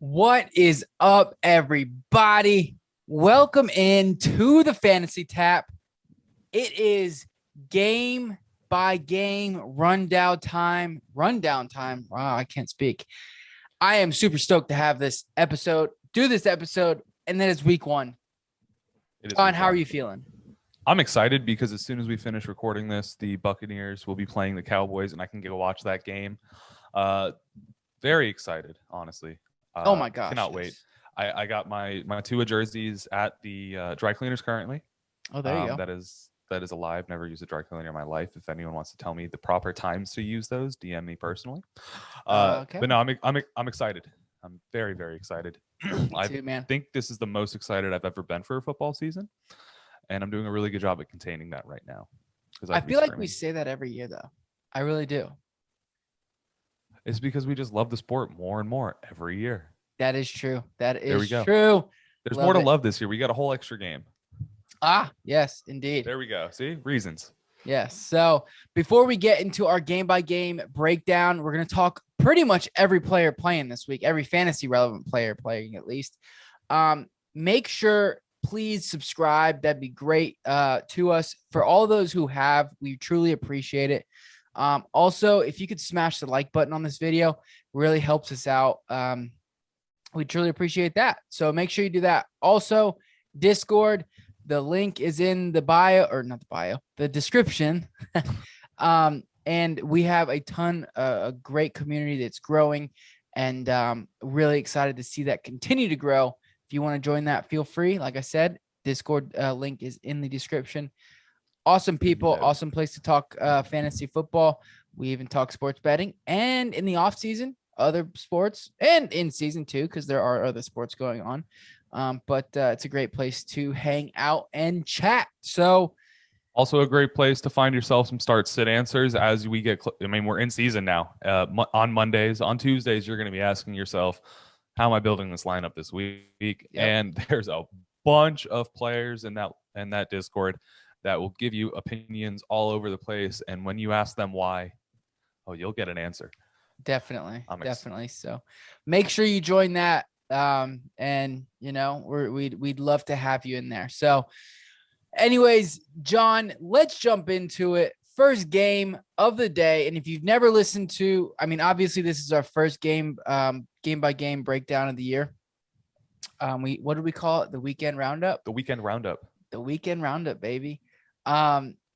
What is up, everybody? Welcome into the Fantasy Tap. It is game by game rundown time. Wow, I can't speak. I am super stoked to have this episode, and then it's week one. John, how are you feeling? I'm excited because as soon as we finish recording this, the Buccaneers will be playing the Cowboys, and I can go watch that game. Very excited, honestly. Oh my gosh! Cannot wait. I got my Tua jerseys at the dry cleaners currently. Oh, there you go. That is alive. Never used a dry cleaner in my life. If anyone wants to tell me the proper times to use those, DM me personally. Okay. But no, I'm excited. I'm very, very excited. Me too, man. think this is the most excited I've ever been for a football season, and I'm doing a really good job at containing that right now. I feel like we say that every year, though. I really do. It's because we just love the sport more and more every year. That is true. That is there we go. True. There's more to love this year. We got a whole extra game. Ah, yes, indeed. There we go. See? Reasons. Yes. So before we get into our game-by-game breakdown, we're going to talk pretty much every player playing this week, every fantasy relevant player playing at least. Make sure, please subscribe. That'd be great to us. For all those who have, we truly appreciate it. Also, if you could smash the like button on this video, really helps us out. We truly appreciate that. So make sure you do that. Also, Discord, the link is in the bio, or not the bio, the description. And we have a ton, a great community that's growing, and really excited to see that continue to grow. If you want to join that, feel free. Like I said, Discord link is in the description. Awesome people, awesome place to talk fantasy football. We even talk sports betting, and in the off season, other sports, and in season too, because there are other sports going on. But it's a great place to hang out and chat. So, also a great place to find yourself some start sit answers as we get. We're in season now. On Mondays, on Tuesdays, you're going to be asking yourself, "How am I building this lineup this week?" Yep. And there's a bunch of players in that Discord that will give you opinions all over the place. And when you ask them why, you'll get an answer. Definitely. So make sure you join that. And we'd love to have you in there. So anyways, John, let's jump into it. First game of the day. And if you've never listened to, obviously this is our first game by game breakdown of the year. What did we call it? The weekend roundup? The weekend roundup, baby.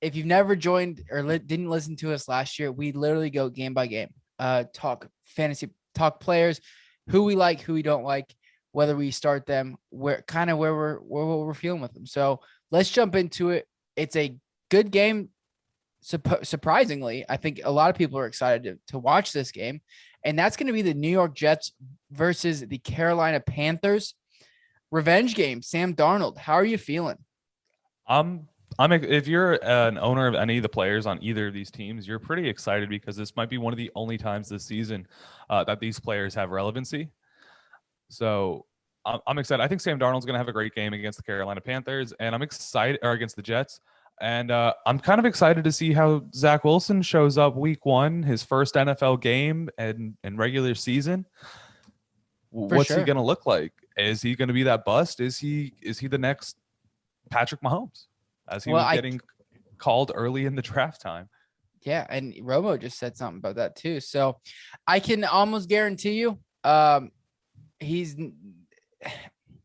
If you've never joined or didn't listen to us last year, we literally go game by game, talk fantasy, talk players, who we like, who we don't like, whether we start them, where we're feeling with them. So let's jump into it. It's a good game. Surprisingly, I think a lot of people are excited to watch this game, and that's going to be the New York Jets versus the Carolina Panthers revenge game. Sam Darnold, how are you feeling? If you're an owner of any of the players on either of these teams, you're pretty excited because this might be one of the only times this season that these players have relevancy. So I'm excited. I think Sam Darnold's going to have a great game against the Carolina Panthers, and I'm excited, or against the Jets. And I'm kind of excited to see how Zach Wilson shows up week one, his first NFL game and regular season. What's he going to look like? Is he going to be that bust? Is he the next Patrick Mahomes? As he was getting called early in the draft time. Yeah, and Romo just said something about that too. So I can almost guarantee you he's –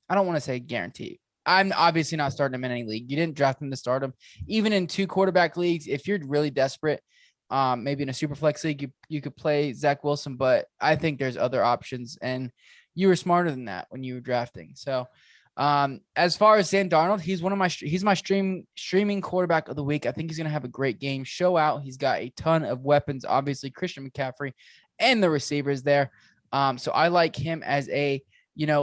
I don't want to say guarantee. I'm obviously not starting him in any league. You didn't draft him to start him. Even in 2 quarterback leagues, if you're really desperate, maybe in a super flex league, you could play Zach Wilson, but I think there's other options, and you were smarter than that when you were drafting. So – as far as Sam Darnold, he's my streaming quarterback of the week. I think he's going to have a great game, show out. He's got a ton of weapons, obviously Christian McCaffrey and the receivers there. So I like him as a,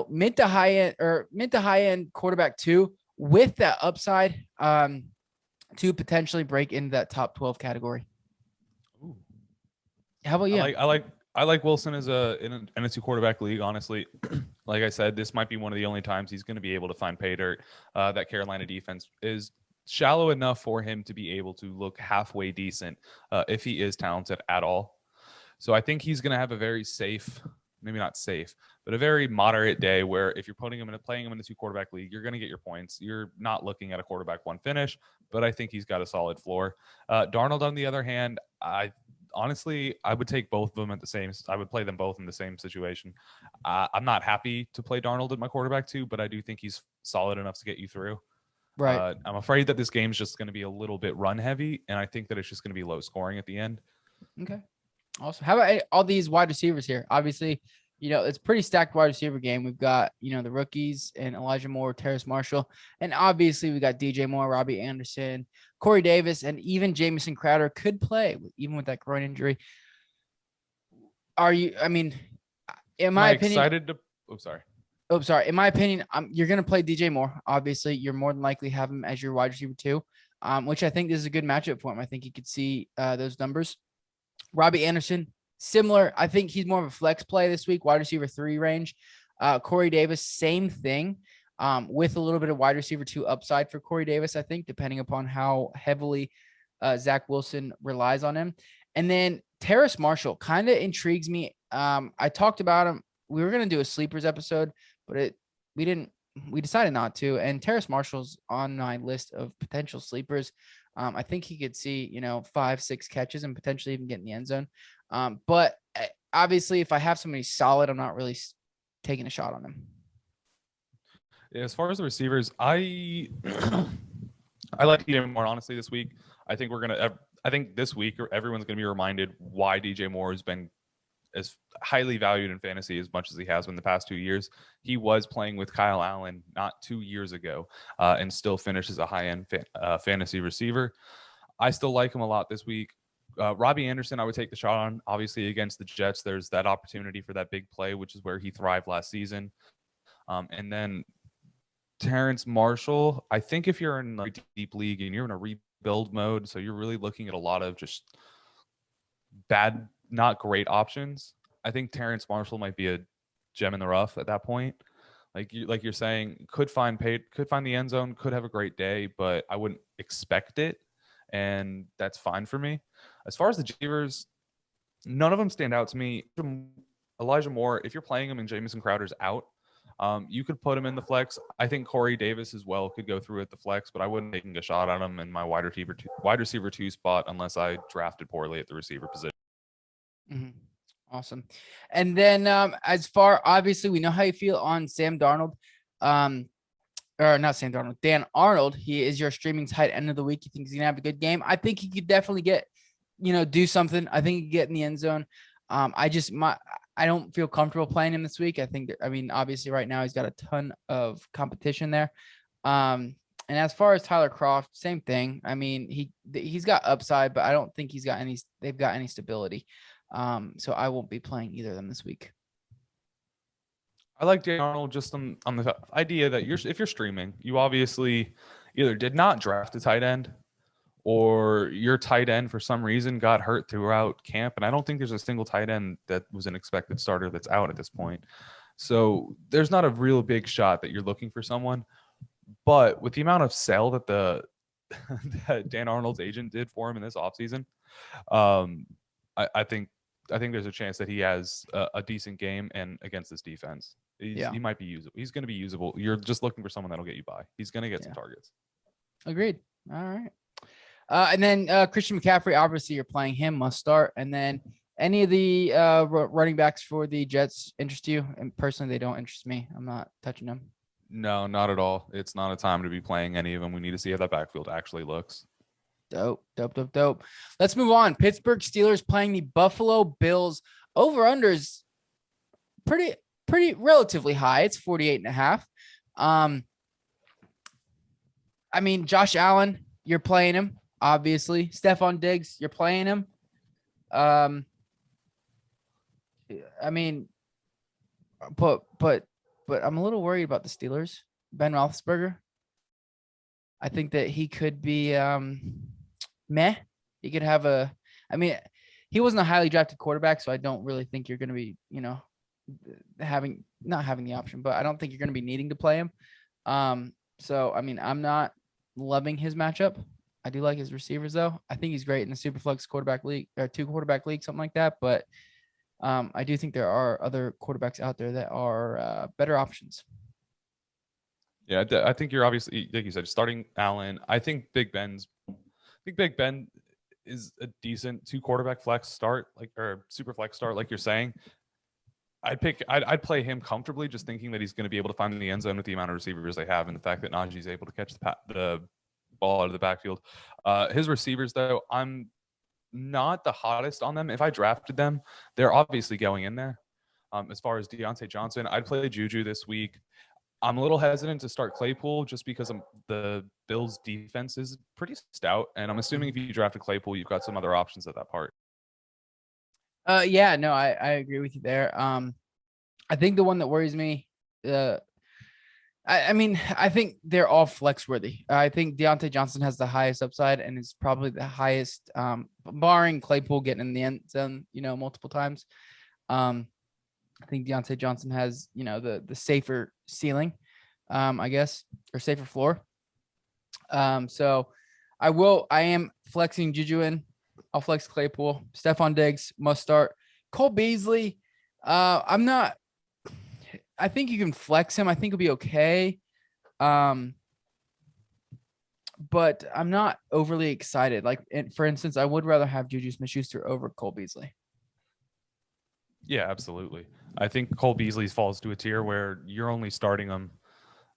mid to high end quarterback too, with that upside, to potentially break into that top 12 category. Ooh. How about you? I like Wilson in an NFC quarterback league, honestly. Like I said, this might be one of the only times he's going to be able to find pay dirt. That Carolina defense is shallow enough for him to be able to look halfway decent if he is talented at all. So I think he's going to have a very safe maybe not safe, but a very moderate day where if you're playing him in a 2-quarterback league, you're going to get your points. You're not looking at a quarterback one finish, but I think he's got a solid floor. Darnold, on the other hand, I would take both of them at the same. I would play them both in the same situation. I'm not happy to play Darnold at my quarterback 2, but I do think he's solid enough to get you through. Right. I'm afraid that this game's just going to be a little bit run heavy, and I think that it's just going to be low scoring at the end. Okay. Awesome. How about all these wide receivers here? Obviously, it's a pretty stacked wide receiver game. We've got, the rookies and Elijah Moore, Terrace Marshall. And obviously we got DJ Moore, Robbie Anderson, Corey Davis, and even Jamison Crowder could play even with that groin injury. In my opinion, excited to, sorry. In my opinion, you're going to play DJ Moore. Obviously, you're more than likely have him as your wide receiver 2, which I think this is a good matchup for him. I think you could see those numbers. Robbie Anderson, similar. I think he's more of a flex play this week, wide receiver 3 range. Corey Davis, same thing, with a little bit of wide receiver 2 upside for Corey Davis, I think, depending upon how heavily Zach Wilson relies on him. And then Terrace Marshall kind of intrigues me. I talked about him. We were going to do a sleepers episode, but we decided not to. And Terrace Marshall's on my list of potential sleepers. I think he could see, 5-6 catches and potentially even get in the end zone. But obviously, if I have somebody solid, I'm not really taking a shot on him. Yeah, as far as the receivers, I like DJ Moore, honestly, this week. I think this week everyone's going to be reminded why DJ Moore has been as highly valued in fantasy as much as he has been the past 2 years. He was playing with Kyle Allen not 2 years ago and still finishes a high-end fantasy receiver. I still like him a lot this week. Robbie Anderson, I would take the shot on. Obviously, against the Jets, there's that opportunity for that big play, which is where he thrived last season. And then Terrence Marshall, I think if you're in a deep league and you're in a rebuild mode, so you're really looking at a lot of just bad, not great options, I think Terrence Marshall might be a gem in the rough at that point. Like you're saying, could find the end zone, could have a great day, but I wouldn't expect it, and that's fine for me. As far as the receivers, none of them stand out to me. Elijah Moore, if you're playing him and Jamison Crowder's out, you could put him in the flex. I think Corey Davis as well could go through at the flex, but I wouldn't take a shot on him in my wide receiver 2 spot unless I drafted poorly at the receiver position. Mm-hmm. Awesome. And then obviously we know how you feel on Sam Darnold, or not Sam Darnold, Dan Arnold. He is your streaming tight end of the week. You think he's going to have a good game? I think he could definitely get, do something. I think he could get in the end zone. I don't feel comfortable playing him this week. Obviously right now he's got a ton of competition there. And as far as Tyler Croft, same thing. He's got upside, but I don't think they've got any stability. So I won't be playing either of them this week. I like Dan Arnold just on the idea that if you're streaming, you obviously either did not draft a tight end or your tight end for some reason got hurt throughout camp. And I don't think there's a single tight end that was an expected starter that's out at this point. So there's not a real big shot that you're looking for someone. But with the amount of sell that that Dan Arnold's agent did for him in this offseason, I think there's a chance that he has a decent game, and against this defense, he might be usable. He's going to be usable. You're just looking for someone that'll get you by. He's going to get some targets. Agreed. All right. And then Christian McCaffrey, obviously you're playing him, must start. And then any of the running backs for the Jets interest you? And personally, they don't interest me. I'm not touching them. No, not at all. It's not a time to be playing any of them. We need to see how that backfield actually looks. Dope. Let's move on. Pittsburgh Steelers playing the Buffalo Bills. Over-under is pretty relatively high. It's 48.5. Josh Allen, you're playing him, obviously. Stephon Diggs, you're playing him. But I'm a little worried about the Steelers. Ben Roethlisberger. I think that he could be meh. He could have he wasn't a highly drafted quarterback, so I don't really think you're going to be, not having the option, but I don't think you're going to be needing to play him. I'm not loving his matchup. I do like his receivers though. I think he's great in the Superflex quarterback league or 2 quarterback league, something like that. But I do think there are other quarterbacks out there that are better options. Yeah, I think you're obviously, like you said, starting Allen. I think Big Ben is a decent 2 quarterback flex start, or super flex start, like you're saying. I'd play him comfortably, just thinking that he's going to be able to find the end zone with the amount of receivers they have, and the fact that Najee's able to catch the ball out of the backfield. His receivers, though, I'm not the hottest on them. If I drafted them, they're obviously going in there. As far as Deontay Johnson, I'd play Juju this week. I'm a little hesitant to start Claypool just because the Bills' defense is pretty stout, and I'm assuming if you drafted Claypool, you've got some other options at that part. Yeah, no, I agree with you there. I think the one that worries me, I mean, I think they're all flex worthy. I think Deontay Johnson has the highest upside and is probably the highest, barring Claypool getting in the end zone, multiple times. I think Deontay Johnson has, the safer ceiling, I guess, or safer floor. So I am flexing Juju in. I'll flex Claypool. Stephon Diggs must start. Cole Beasley. I think you can flex him. I think he'll be okay. But I'm not overly excited. Like, for instance, I would rather have Juju Smith-Schuster over Cole Beasley. Yeah, absolutely. I think Cole Beasley falls to a tier where you're only starting him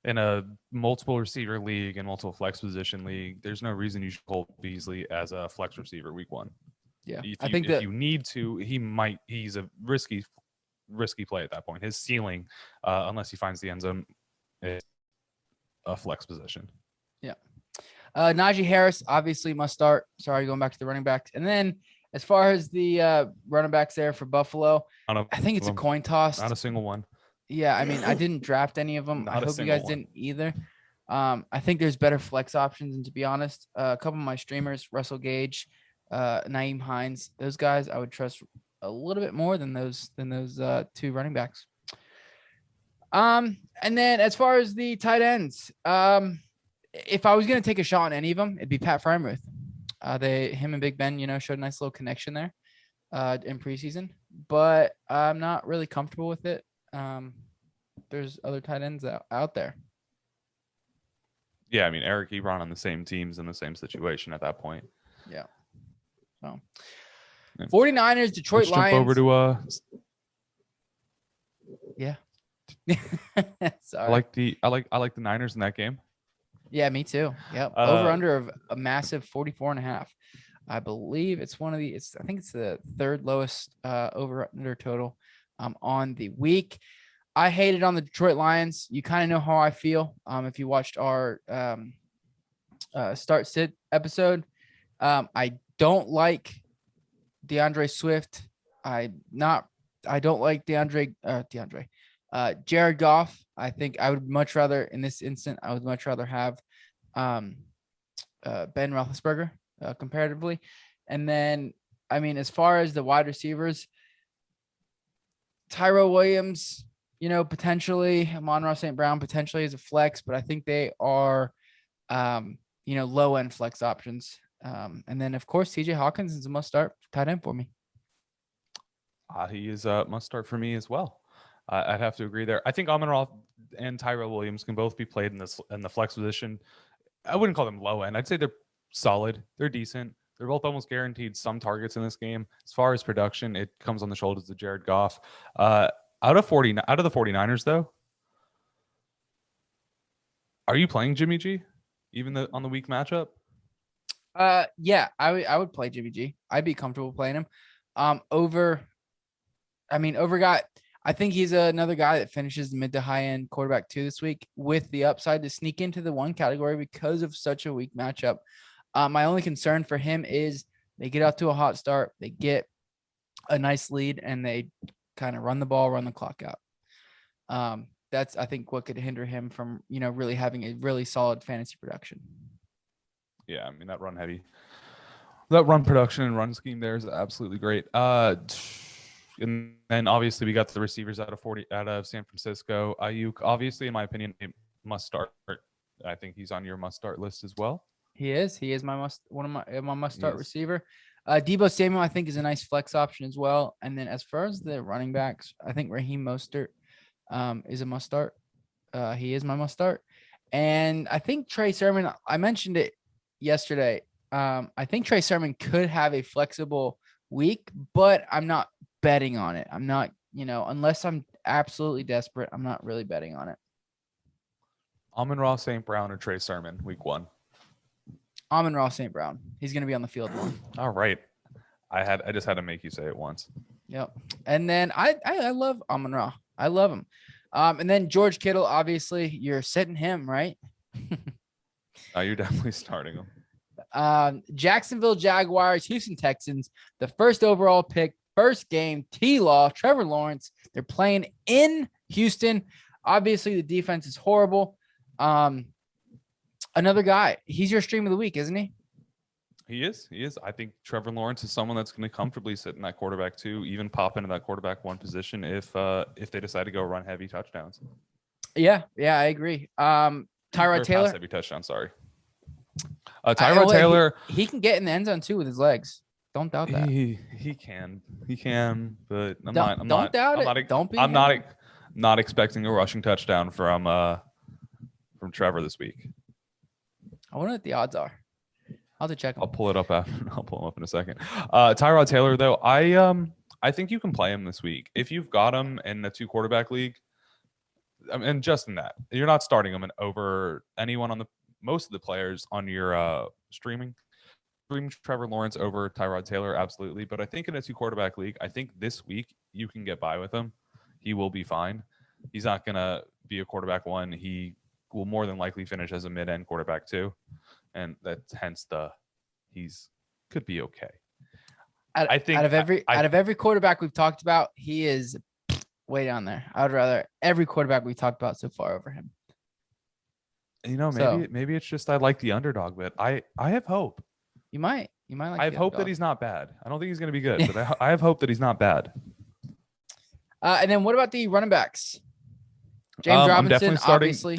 in a multiple receiver league and multiple flex position league. There's no reason you should Cole Beasley as a flex receiver week 1. Yeah, if you need to, he's a risky play at that point. His ceiling, unless he finds the end zone, is a flex position. Yeah. Najee Harris obviously must start. Sorry, going back to the running backs. And then as far as the running backs there for Buffalo, I think it's a coin toss. Not a single one. Yeah, I mean, I didn't draft any of them. I hope you guys didn't either. I think there's better flex options, and to be honest, a couple of my streamers, Russell Gage, Nyheim Hines, those guys I would trust a little bit more than those 2 running backs. And then as far as the tight ends, if I was going to take a shot on any of them, it'd be Pat Freiermuth. Him and Big Ben, showed a nice little connection there in preseason, but I'm not really comfortable with it. There's other tight ends out there. Yeah, I mean, Eric Ebron on the same teams in the same situation at that point. Yeah. So, 49ers, Detroit Lions. Jump over to Yeah. Sorry. I like the Niners in that game. Yeah, me too. Yep. Over under of a massive 44.5. I believe it's I think it's the 3rd lowest over under total on the week. I hated on the Detroit Lions. You kind of know how I feel. If you watched our start sit episode, I don't like DeAndre Swift. I don't like Jared Goff. I think I would much rather, in this instant, have Ben Roethlisberger comparatively. And then, I mean, as far as the wide receivers, Tyrod Williams, potentially, Amon-Ra St. Brown potentially is a flex, but I think they are, low-end flex options. And then, of course, TJ Hawkins is a must-start tight end for me. He is a must-start for me as well. I'd have to agree there. I think Amon-Ra and Tyrell Williams can both be played in the flex position. I wouldn't call them low end. I'd say they're solid. They're decent. They're both almost guaranteed some targets in this game. As far as production, it comes on the shoulders of Jared Goff. Out of the 49ers, though, are you playing Jimmy G even on the week matchup? Yeah, I would play Jimmy G. I'd be comfortable playing him. Over guy. I think he's another guy that finishes mid to high end quarterback 2 this week with the upside to sneak into the 1 category because of such a weak matchup. My only concern for him is they get out to a hot start, they get a nice lead, and they kind of run the ball, run the clock out. That's, I think, what could hinder him from, really having a really solid fantasy production. Yeah, I mean, that run production and run scheme there is absolutely great. And then obviously we got the receivers out of San Francisco. Ayuk, obviously, in my opinion, a must start. I think he's on your must start list as well. He is my must start receiver. Deebo Samuel, I think, is a nice flex option as well. And then as far as the running backs, I think Raheem Mostert is a must start. He is my must start. And I think Trey Sermon, I mentioned it yesterday. I think Trey Sermon could have a flexible week, but I'm not betting on it. I'm not, unless I'm absolutely desperate, I'm not really betting on it. Amon-Ra St. Brown or Trey Sermon, week 1. Amon-Ra St. Brown. He's going to be on the field more. All right. I just had to make you say it once. Yep. And then I love Amon-Ra. I love him. And then George Kittle, obviously, you're sitting him, right? Oh, you're definitely starting him. Jacksonville Jaguars, Houston Texans, the first overall pick, first game, T-Law, Trevor Lawrence. They're playing in Houston. Obviously, the defense is horrible. Another guy, he's your stream of the week, isn't he? He is. I think Trevor Lawrence is someone that's going to comfortably sit in that quarterback 2, even pop into that quarterback 1 position if they decide to go run heavy touchdowns. Yeah, I agree. Tyrod Taylor. Pass heavy touchdown, sorry. Tyrod Taylor. He can get in the end zone too with his legs. Don't doubt that. He can, but I'm not expecting a rushing touchdown from Trevor this week. I wonder what the odds are. I'll have to check them. I'll pull it up in a second. Tyrod Taylor, though, I think you can play him this week if you've got him in the 2 quarterback league. And just in that, you're not starting him over anyone on most of the players on your streaming. Stream Trevor Lawrence over Tyrod Taylor, absolutely. But I think in a 2 quarterback league, I think this week you can get by with him. He will be fine. He's not gonna be a quarterback 1. He will more than likely finish as a mid-end quarterback 2. And that's hence he's could be okay. I think out of every quarterback we've talked about, he is way down there. I would rather every quarterback we've talked about so far over him. Maybe it's just I like the underdog, but I have hope. You might like. I have hope that he's not bad. I don't think he's going to be good, but I have hope that he's not bad. And then what about the running backs? James Robinson, obviously.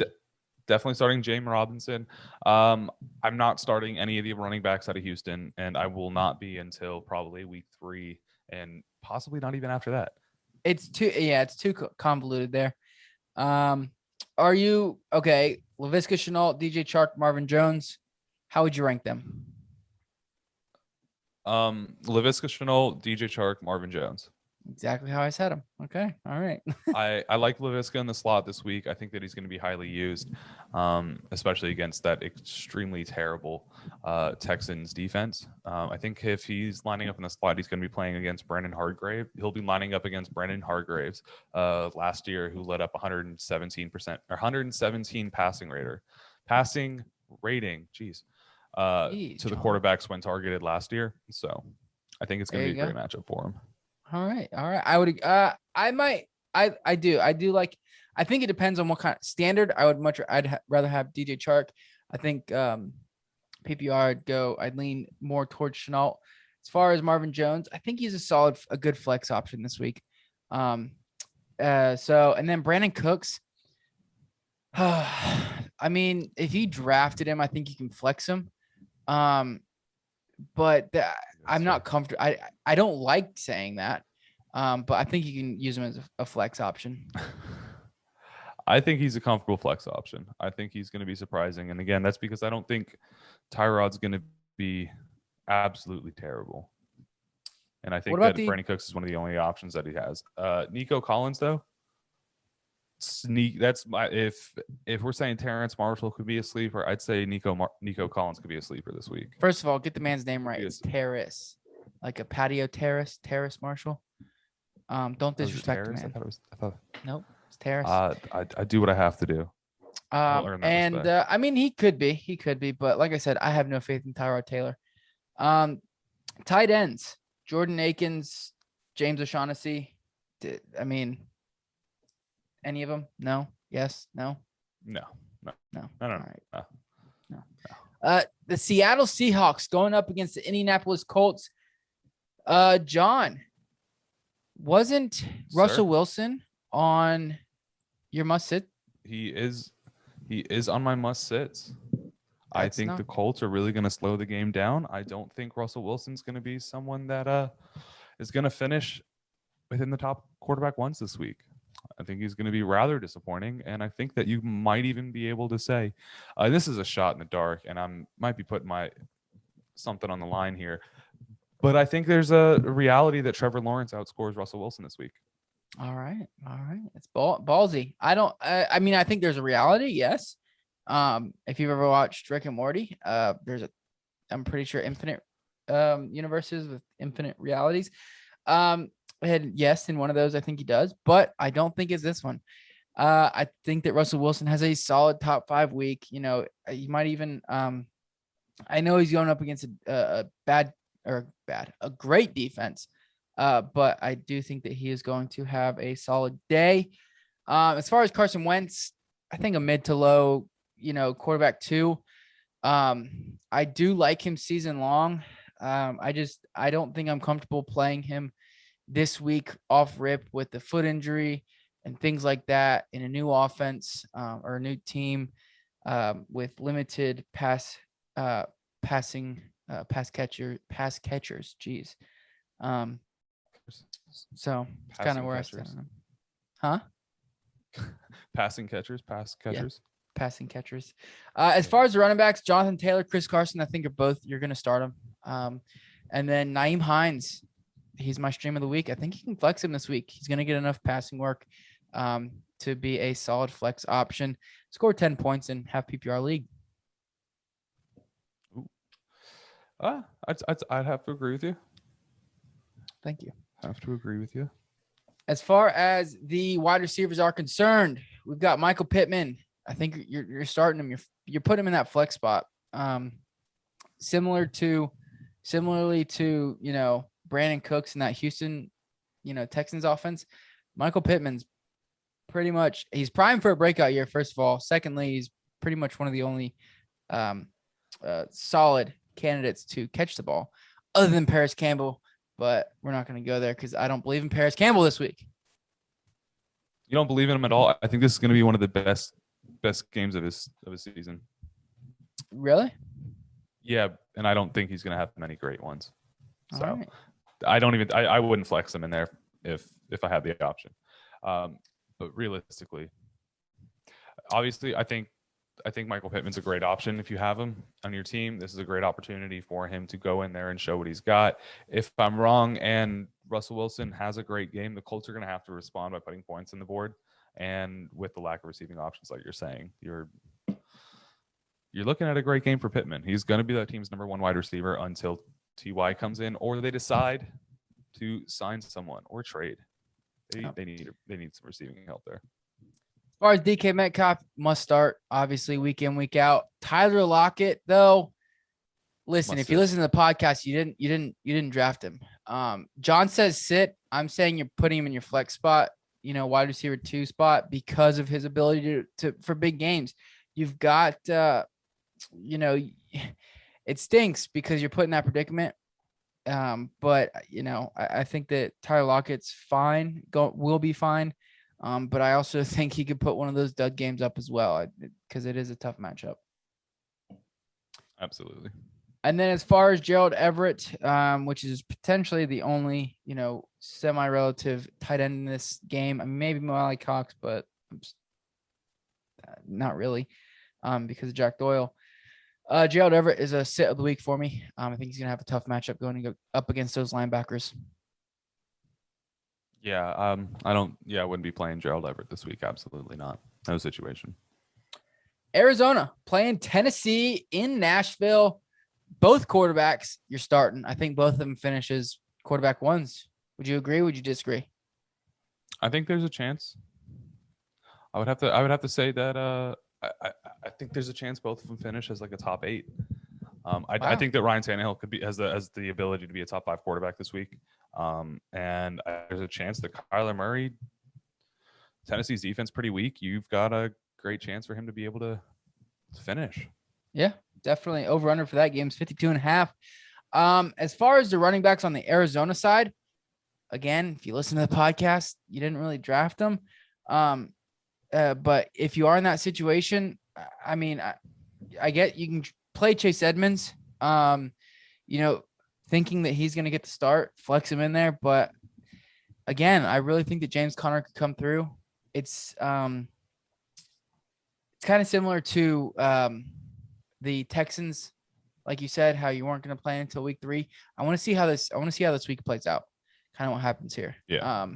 Definitely starting James Robinson. I'm not starting any of the running backs out of Houston, and I will not be until probably week 3, and possibly not even after that. It's too convoluted there. Are you okay? Laviska Shenault, DJ Chark, Marvin Jones. How would you rank them? Laviska Shenault, DJ Chark, Marvin Jones. Exactly how I said him. Okay. All right. I like Laviska in the slot this week. I think that he's going to be highly used, especially against that extremely terrible Texans defense. I think if he's lining up in the slot, he's going to be playing against Brandon Hargrave. He'll be lining up against Brandon Hargraves last year, who led up 117% or 117 passing rating. Geez. To the quarterbacks when targeted last year. So I think it's going to be a great matchup for him. All right. I would, I do like, I think it depends on what kind of standard. I'd rather have DJ Chark. I think, PPR I'd lean more towards Shenault. As far as Marvin Jones, I think he's a good flex option this week. And then Brandon Cooks, I mean, if you drafted him, I think you can flex him. But I'm not comfortable. I don't like saying that. But I think you can use him as a flex option. I think he's a comfortable flex option. I think he's going to be surprising. And again, that's because I don't think Tyrod's going to be absolutely terrible. And I think that Brandon Cooks is one of the only options that he has. Nico Collins, though. That's if we're saying Terrence Marshall could be a sleeper, I'd say Nico Collins could be a sleeper this week. First of all, get the man's name right. It's Terrace, like a patio terrace. Terrace Marshall. Don't disrespect the man. Nope, it's Terrace. I do what I have to do. I mean, he could be, but like I said, I have no faith in Tyrod Taylor. Tight ends: Jordan Akins, James O'Shaughnessy. I mean. Any of them? No. Yes. No. No. All right. No. The Seattle Seahawks going up against the Indianapolis Colts. John, wasn't Russell Wilson on your must sit? He is on my must sits. I think the Colts are really going to slow the game down. I don't think Russell Wilson's going to be someone that is going to finish within the top quarterback ones this week. I think he's going to be rather disappointing, and I think that you might even be able to say this is a shot in the dark, and I might be putting something on the line here, but I think there's a reality that Trevor Lawrence outscores Russell Wilson this week. All right. It's ballsy. I think there's a reality. Yes. If you've ever watched Rick and Morty, I'm pretty sure infinite universes with infinite realities. And yes, in one of those, I think he does, but I don't think it's this one. I think that Russell Wilson has a solid top 5 week. You know, he might even, I know he's going up against a great defense. But I do think that he is going to have a solid day. As far as Carson Wentz, I think a mid to low, quarterback 2. I do like him season long. I don't think I'm comfortable playing him this week off rip with the foot injury and things like that in a new offense or a new team with limited pass catchers. Geez. So it's kind of where I stand on him. Huh? Passing catchers. As far as the running backs, Jonathan Taylor, Chris Carson, I think you're going to start them. And then Nyheim Hines, he's my stream of the week. I think you can flex him this week. He's going to get enough passing work to be a solid flex option. Score 10 points in half PPR league. I'd have to agree with you. Thank you. Have to agree with you. As far as the wide receivers are concerned, we've got Michael Pittman. I think you're starting him. You're putting him in that flex spot. Similarly to Brandon Cooks in that Houston, Texans offense. Michael Pittman's he's primed for a breakout year. First of all, secondly, he's pretty much one of the only solid candidates to catch the ball, other than Paris Campbell. But we're not going to go there because I don't believe in Paris Campbell this week. You don't believe in him at all? I think this is going to be one of the best games of his season. Really? Yeah, and I don't think he's going to have many great ones. So right. I wouldn't flex him in there if I had the option. But realistically, obviously, I think Michael Pittman's a great option if you have him on your team. This is a great opportunity for him to go in there and show what he's got. If I'm wrong and Russell Wilson has a great game, the Colts are going to have to respond by putting points on the board. And with the lack of receiving options, like you're saying, you're looking at a great game for Pittman. He's going to be that team's number 1 wide receiver until Ty comes in, or they decide to sign someone or trade. They need some receiving help there. As far as DK Metcalf, must start, obviously, week in, week out. Tyler Lockett, though, listen, if you listen to the podcast, you didn't draft him. John says sit. I'm saying you're putting him in your flex spot, wide receiver 2 spot, because of his ability to for big games. You've got, it stinks because you're put in that predicament. But I think that Tyler Lockett's fine, will be fine. But I also think he could put one of those dud games up as well because it is a tough matchup. Absolutely. And then as far as Gerald Everett, which is potentially the only, semi-relative tight end in this game, I mean, maybe Molly Cox, but not really because of Jack Doyle. Gerald Everett is a sit of the week for me. I think he's going to have a tough matchup going up against those linebackers. Yeah, I wouldn't be playing Gerald Everett this week. Absolutely not. No situation. Arizona playing Tennessee in Nashville. Both quarterbacks you're starting. I think both of them finishes quarterback 1s. Would you agree? Would you disagree? I think there's a chance. I would have to say that I think there's a chance both of them finish as like a top 8. I think that Ryan Tannehill has the ability to be a top 5 quarterback this week. And there's a chance that Kyler Murray, Tennessee's defense pretty weak. You've got a great chance for him to be able to finish. Yeah, definitely. Over under for that game is 52.5. As far as the running backs on the Arizona side, again, if you listen to the podcast, you didn't really draft them. But if you are in that situation, I mean, I get you can play Chase Edmonds. Thinking that he's going to get the start, flex him in there. But again, I really think that James Conner could come through. It's kind of similar to the Texans, like you said, how you weren't going to play until week 3. I want to see how this week plays out. Kind of what happens here. Yeah.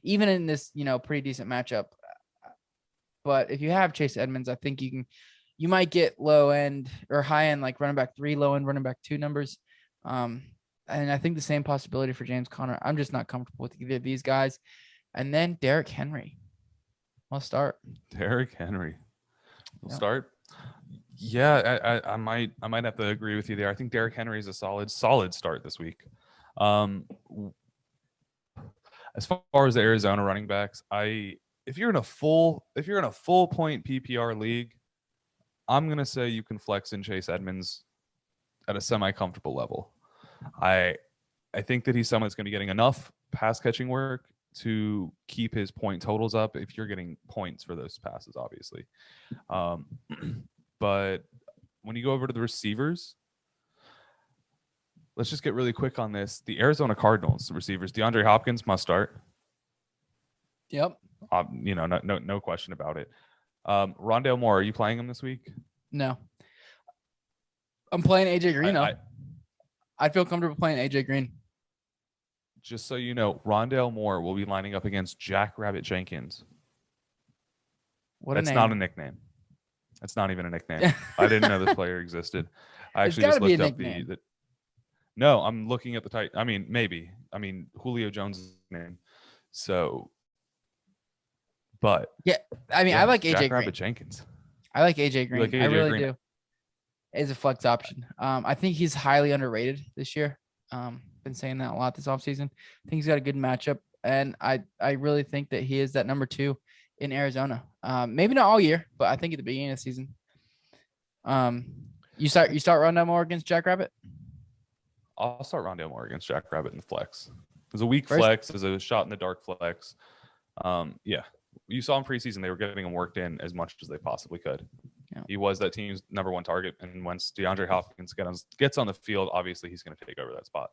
Even in this, pretty decent matchup. But if you have Chase Edmonds, I think you might get low end or high end, like running back 3, low end running back 2 numbers. And I think the same possibility for James Conner. I'm just not comfortable with either of these guys. And then Derrick Henry. I'll start. Derrick Henry. We'll start. Yeah, I might have to agree with you there. I think Derrick Henry is a solid start this week. As far as the Arizona running backs, if you're in a full point PPR league, I'm gonna say you can flex in Chase Edmonds at a semi-comfortable level. I think that he's someone that's going to be getting enough pass catching work to keep his point totals up if you're getting points for those passes, obviously. But when you go over to the receivers, let's just get really quick on this. The Arizona Cardinals receivers, DeAndre Hopkins must start. Yep. No question about it. Rondale Moore, are you playing him this week? No. I'm playing AJ Green. I'd feel comfortable playing AJ Green. Just so you know, Rondale Moore will be lining up against Jackrabbit Jenkins. That's not a nickname. That's not even a nickname. I didn't know this player existed. I actually just looked up the. No, I'm looking at the title. I mean, maybe. I mean, Julio Jones' name. So, but yeah, I mean, I like AJ Green. Jackrabbit Jenkins. I like AJ Green. Like AJ I really Green? do. Is a flex option. I think he's highly underrated this year. Been saying that a lot this offseason. I think he's got a good matchup, and I really think that he is that number 2 in Arizona. Maybe not all year, but I think at the beginning of the season. You start Rondale Moore against Jackrabbit? I'll start Rondale Moore against Jackrabbit in the flex. There's a weak flex. There's a shot in the dark flex. Yeah. You saw in preseason they were getting him worked in as much as they possibly could. Yeah. He was that team's number 1 target, and once DeAndre Hopkins gets on the field, obviously he's going to take over that spot.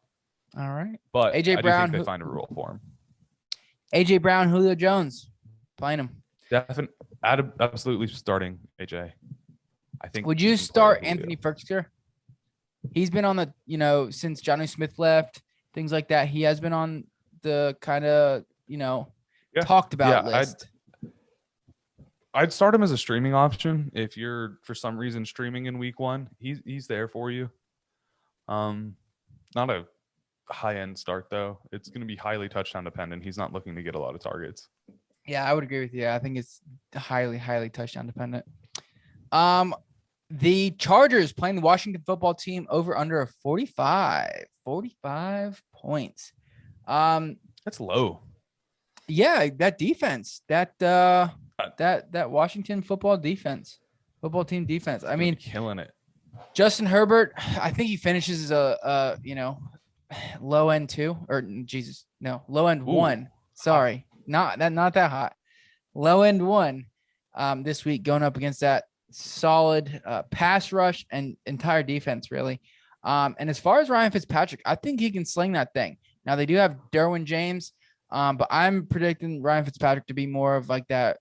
All right. But AJ Brown, I do think they find a rule for him. AJ Brown, Julio Jones, playing him. Absolutely starting AJ. I think. Would you start Anthony Firkser? He's been on the, since Johnny Smith left, things like that. He has been on the kind of, talked about list. I'd start him as a streaming option if you're for some reason streaming in week 1. He's there for you. Not a high end start though. It's going to be highly touchdown dependent. He's not looking to get a lot of targets. Yeah, I would agree with you. I think it's highly, highly touchdown dependent. The Chargers playing the Washington football team over under a 45 points. That's low. Yeah, that defense, that Washington football team defense. I mean, killing it. Justin Herbert, I think he finishes as low end 2 or low end 1. Sorry, not that hot. Low end 1 this week going up against that solid pass rush and entire defense really. And as far as Ryan Fitzpatrick, I think he can sling that thing. Now they do have Derwin James. But I'm predicting Ryan Fitzpatrick to be more of like that,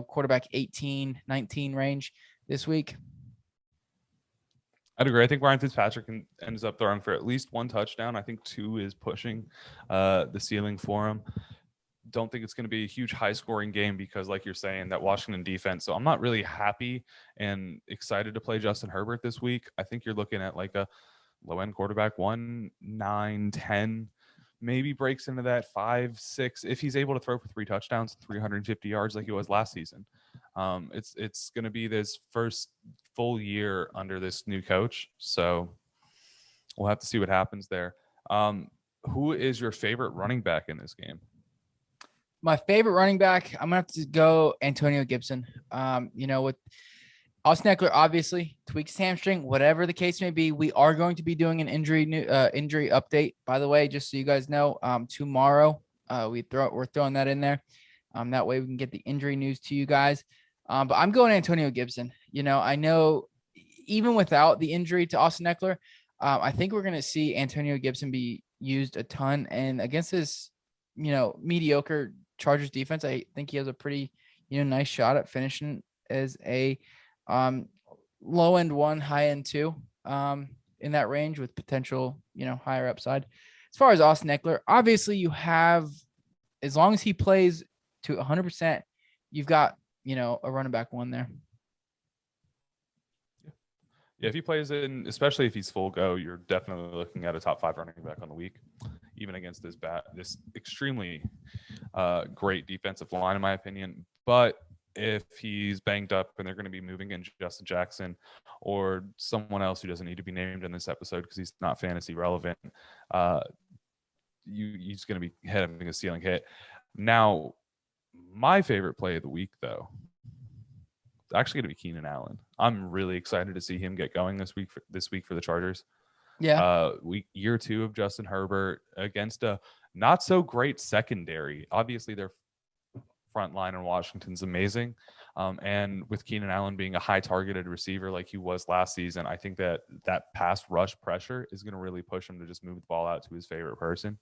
quarterback 18, 19 range this week. I'd agree. I think Ryan Fitzpatrick ends up throwing for at least 1 touchdown. I think 2 is pushing the ceiling for him. Don't think it's going to be a huge high-scoring game because, like you're saying, that Washington defense. So I'm not really happy and excited to play Justin Herbert this week. I think you're looking at like a low-end quarterback 1, 9, 10. Maybe breaks into that 5, 6 if he's able to throw for 3 touchdowns, 350 yards like he was last season. It's going to be this first full year under this new coach, so we'll have to see what happens there. Who is your favorite running back in this game? My favorite running back, I'm gonna have to go Antonio Gibson. With Austin Eckler, obviously tweaks hamstring, whatever the case may be. We are going to be doing an injury update, by the way, just so you guys know. Tomorrow, we're throwing that in there. That way we can get the injury news to you guys. But I'm going Antonio Gibson. I know even without the injury to Austin Eckler, I think we're going to see Antonio Gibson be used a ton. And against this, mediocre Chargers defense, I think he has a pretty, nice shot at finishing as a low end 1, high end 2 in that range with potential, higher upside. As far as Austin Eckler, obviously you have, as long as he plays to 100%, you've got, a running back 1 there. Yeah, if he plays in, especially if he's full go, you're definitely looking at a top 5 running back on the week, even against this extremely great defensive line, in my opinion. But if he's banged up and they're going to be moving in Justin Jackson or someone else who doesn't need to be named in this episode because he's not fantasy relevant, he's going to be having a ceiling hit. Now, my favorite play of the week, though, it's actually going to be Keenan Allen. I'm really excited to see him get going this week for the Chargers. Yeah. Year 2 of Justin Herbert against a not so great secondary. Obviously, their front line in Washington's amazing. And with Keenan Allen being a high targeted receiver like he was last season, I think that pass rush pressure is going to really push him to just move the ball out to his favorite person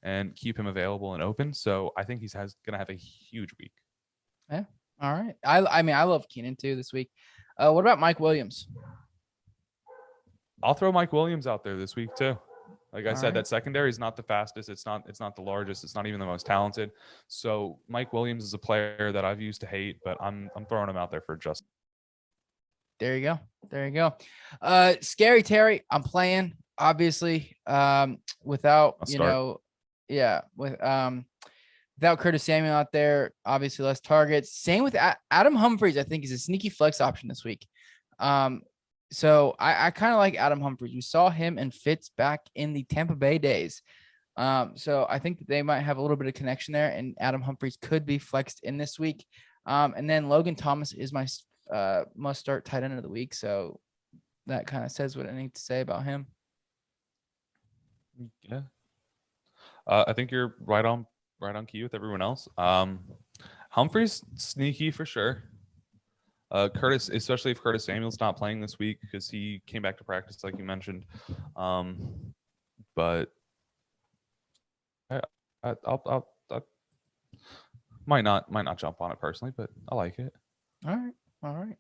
and keep him available and open. So I think he's going to have a huge week. Yeah. All right. I mean, I love Keenan too this week. What about Mike Williams? I'll throw Mike Williams out there this week too. Like I said, right. that secondary is not the fastest. It's not the largest. It's not even the most talented. So Mike Williams is a player that I've used to hate, but I'm throwing him out there for just. There you go. Scary Terry, I'm playing, obviously, without, without Curtis Samuel out there, obviously less targets. Same with Adam Humphries, I think is a sneaky flex option this week. So I kind of like Adam Humphries. We saw him and Fitz back in the Tampa Bay days. So I think that they might have a little bit of connection there, and Adam Humphries could be flexed in this week. And then Logan Thomas is my must start tight end of the week. So that kind of says what I need to say about him. Yeah. I think you're right on key with everyone else. Humphries sneaky for sure. Curtis, especially if Curtis Samuel's not playing this week because he came back to practice like you mentioned. But I might not jump on it personally, but I like it. All right.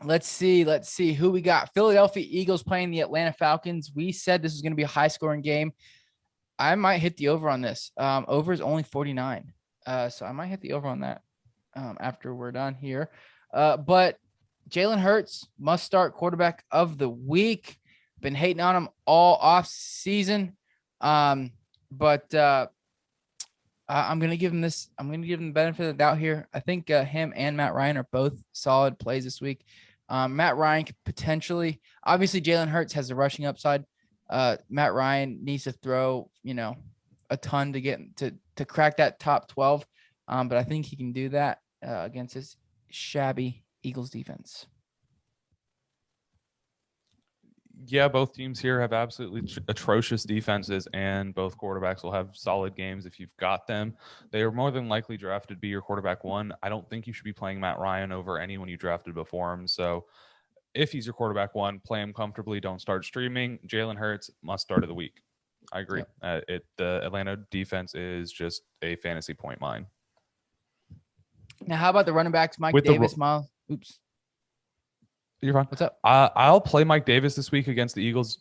Let's see who we got. Philadelphia Eagles playing the Atlanta Falcons. We said this was going to be a high scoring game. I might hit the over on this. Over is only 49. So I might hit the over on that after we're done here. But Jalen Hurts must start quarterback of the week. Been hating on him all off season. But I'm going to give him this. I'm going to give him the benefit of the doubt here. I think him and Matt Ryan are both solid plays this week. Matt Ryan could potentially, obviously Jalen Hurts has the rushing upside. Matt Ryan needs to throw, a ton to get to crack that top 12. But I think he can do that against his shabby Eagles defense. Yeah, both teams here have absolutely atrocious defenses, and both quarterbacks will have solid games if you've got them. They are more than likely drafted to be your quarterback 1. I don't think you should be playing Matt Ryan over anyone you drafted before him. So if he's your quarterback 1, play him comfortably. Don't start streaming. Jalen Hurts must start of the week. I agree. Yep. The Atlanta defense is just a fantasy point mine. Now, how about the running backs, Mike Davis, Miles? Oops. You're fine. What's up? I'll play Mike Davis this week against the Eagles.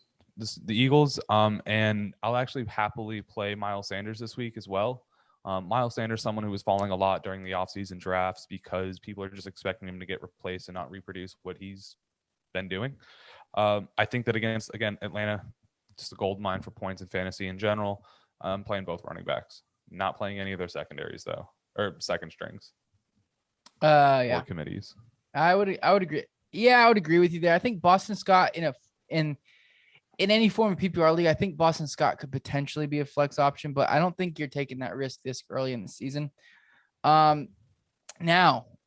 And I'll actually happily play Miles Sanders this week as well. Miles Sanders, someone who was falling a lot during the offseason drafts because people are just expecting him to get replaced and not reproduce what he's been doing. I think that against Atlanta, just a gold mine for points in fantasy in general. I'm playing both running backs, not playing any of their secondaries though, or second strings. Or committees. I would agree. Yeah, I would agree with you there. I think Boston Scott in any form of PPR league, I think Boston Scott could potentially be a flex option, but I don't think you're taking that risk this early in the season. Now,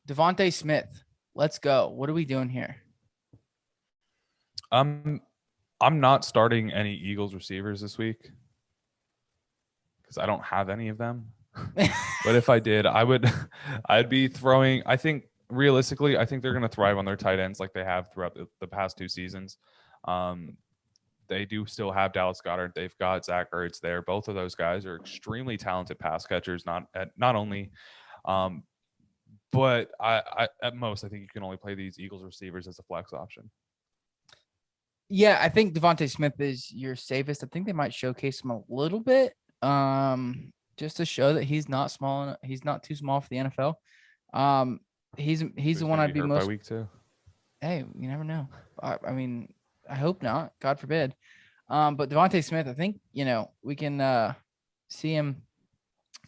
Davonte Smith, let's go. What are we doing here? I'm not starting any Eagles receivers this week because I don't have any of them. But if I did, I'd be throwing. I think realistically, I think they're going to thrive on their tight ends like they have throughout the past 2 seasons. They do still have Dallas Goedert. They've got Zach Ertz there. Both of those guys are extremely talented pass catchers. Not only, but I at most I think you can only play these Eagles receivers as a flex option. Yeah, I think Davonte Smith is your safest. I think they might showcase him a little bit, just to show that he's not small. He's not too small for the NFL. He's the one I'd be most. By week 2. Hey, you never know. I mean, I hope not. God forbid. But Davonte Smith, I think we can see him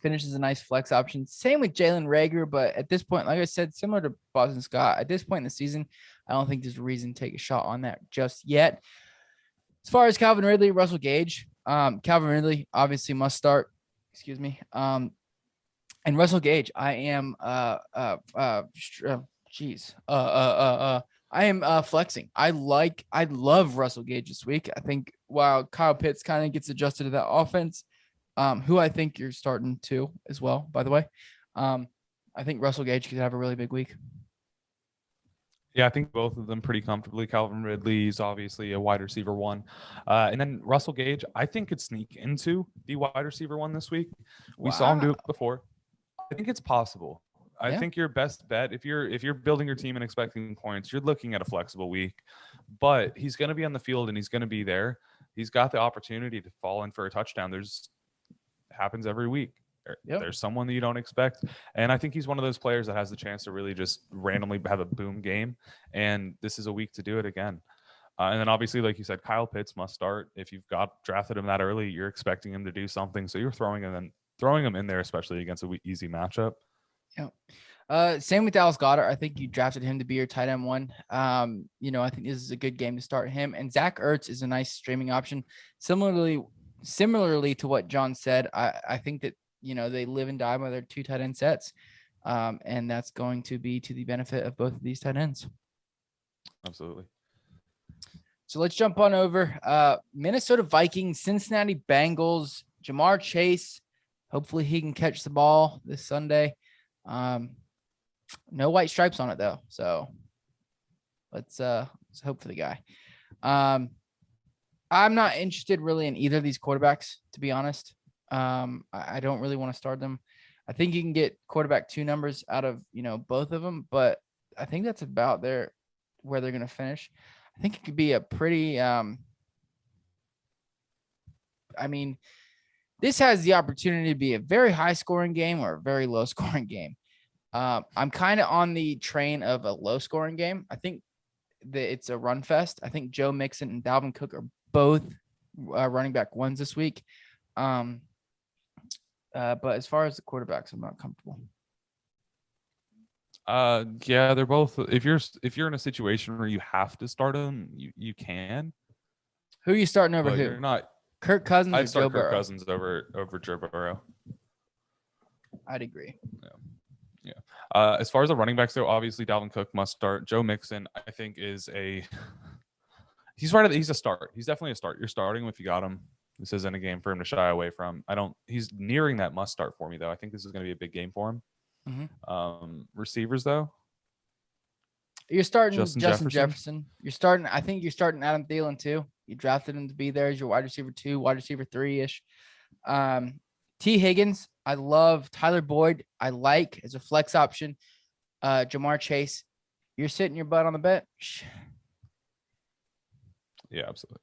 finish as a nice flex option. Same with Jalen Reagor, but at this point, like I said, similar to Boston Scott, at this point in the season, I don't think there's a reason to take a shot on that just yet. As far as Calvin Ridley, Russell Gage, Calvin Ridley obviously must start. Excuse me. And Russell Gage, I am I am flexing. I love Russell Gage this week. I think while Kyle Pitts kind of gets adjusted to that offense, who I think you're starting to as well, by the way. I think Russell Gage could have a really big week. Yeah, I think both of them pretty comfortably. Calvin Ridley is obviously a wide receiver 1. And then Russell Gage, I think could sneak into the wide receiver 1 this week. We saw him do it before. I think it's possible. I think your best bet, if you're building your team and expecting points, you're looking at a flexible week. But he's going to be on the field and he's going to be there. He's got the opportunity to fall in for a touchdown. Happens every week. There's someone that you don't expect. And I think he's one of those players that has the chance to really just randomly have a boom game. And this is a week to do it again. And then obviously, like you said, Kyle Pitts must start. If you've drafted him that early, you're expecting him to do something. So you're throwing him in there, especially against an easy matchup. Yeah. Same with Dallas Goedert. I think you drafted him to be your tight end 1. I think this is a good game to start him. And Zach Ertz is a nice streaming option. Similarly to what John said, I think that they live and die by their 2 tight end sets. And that's going to be to the benefit of both of these tight ends. Absolutely. So let's jump on over. Minnesota Vikings, Cincinnati Bengals, Jamar Chase. Hopefully he can catch the ball this Sunday. No white stripes on it though. So let's hope for the guy. I'm not interested really in either of these quarterbacks, to be honest. I don't really want to start them. I think you can get quarterback 2 numbers out of, both of them, but I think that's about where they're going to finish. I think it could be a pretty, this has the opportunity to be a very high scoring game or a very low scoring game. I'm kind of on the train of a low scoring game. I think that it's a run fest. I think Joe Mixon and Dalvin Cook are both running back 1s this week. But as far as the quarterbacks, I'm not comfortable. Yeah, they're both. If you're in a situation where you have to start them, you can. Who are you starting over? Who? You're not. Kirk Cousins. I'd start Joe Kirk Burrow? Cousins over Joe Burrow. I'd agree. Yeah. As far as the running backs go, obviously Dalvin Cook must start. Joe Mixon, I think, is he's a start. He's definitely a start. You're starting him if you got him. This isn't a game for him to shy away from. He's nearing that must start for me though. I think this is going to be a big game for him. Mm-hmm. Receivers though. You're starting Justin Jefferson. I think you're starting Adam Thielen too. You drafted him to be there as your wide receiver 2, wide receiver 3-ish. T. Higgins, I love. Tyler Boyd, I like as a flex option. Jamar Chase, you're sitting your butt on the bench. Yeah, absolutely.